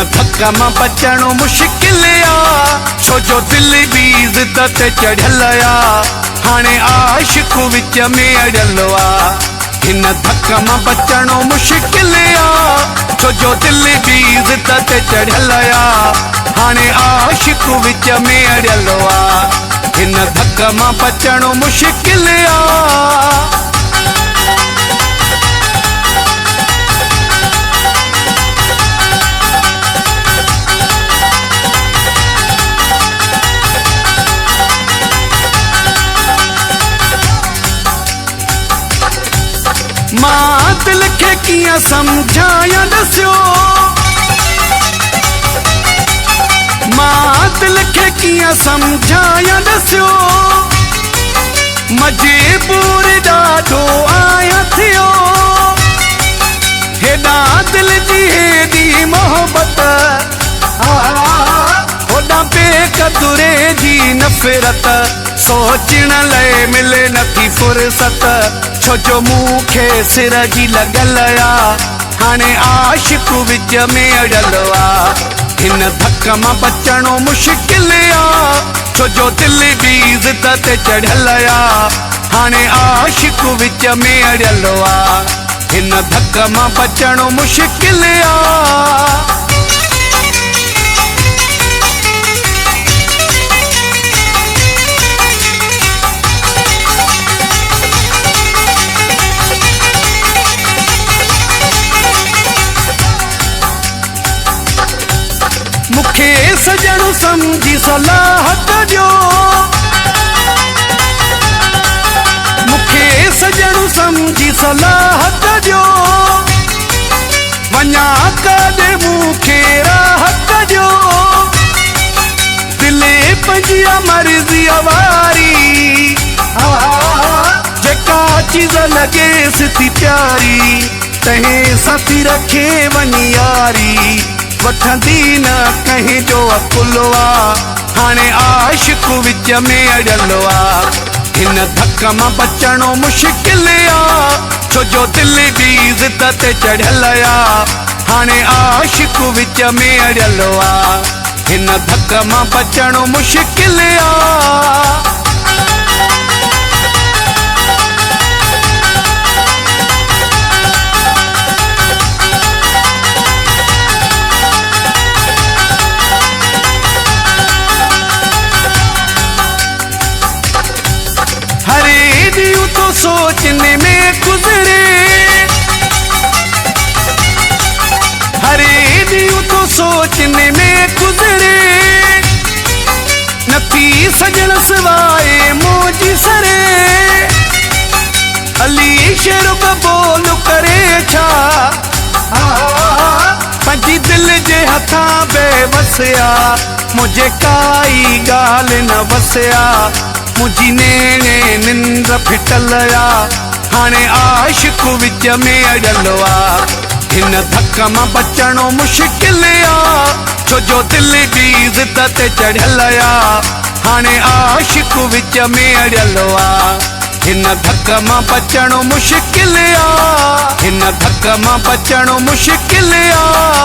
धक मां बचणो मुश्किल आ, छो जो दिल भी ज़िद ते चढ़ियल आ, हाणे आशिक विच में अड़ियल आ। हिन धक मां बचणो मुश्किल आ, छो जो दिल भी ज़िद ते चढ़ियल आ, हाणे आशिक विच में अड़ियल आ। हिन धक मां बचणो मुश्किल आ। मां दिल के किया समझाया दस्यो, मां दिल के किया समझाया दस्यो, मजबूर ॾाढो आया थियो। हेॾा दिल जी हेॾी मोहब्बत, होॾा बेक़दुरे जी नफ़रत, सोचण लाइ मिले नथी फुर्सत, छो जो मूंखे सिर जी लॻल आ, हाणे आशिक विच में अड़ियल आ। हिन धक मां बचणो मुश्किल आ, छो जो दिल भी ज़िद ते चढ़ियल आ, हाणे आशिक विच में अड़ियल आ। हिन धक मां बचणो मुश्किल आ। मुखे सजण समझी सलाह कजो, मुखे सजण समझी सलाह कजो, वञा काॾे मूंखे राह कजो। दिले पंहिंजी मर्ज़ी वारी, जेका चीज़ लॻेसि थी प्यारी, तंहिं सां थी रखे वञी यारी। वठंदी न कहीं जो अकुलो आ, हाणे आशिक विच में अड़ियल आ। हिन धक मां बचणो मुश्किल आ, छो जो दिल भी ज़िद ते चढ़ियल आ, हाणे आशिक विच में अड़ियल आ। हिन धक मां बचणो मुश्किल आ। तो सोचने में गुजरे, हरे दियों तो सोचने में गुजरे, नथी सजण सिवाए मोजी सरे। अली शेरुब बोल करे छा, पंहिंजी दिल जे हथां बेवसिया, मुझे काई ॻाल्हि न वसिया। मुझी नेणे निंद फिटल आ, हाणे आशिक विच में अड़ियल आ। हिन धक मां बचणो मुश्किल आ, छो जो दिल भी ज़िद ते चढ़ियल आ, हाणे आशिक विच में अड़ियल आ। हिन धक मां बचणो मुश्किल आ, हिन धक मां बचणो मुश्किल आ।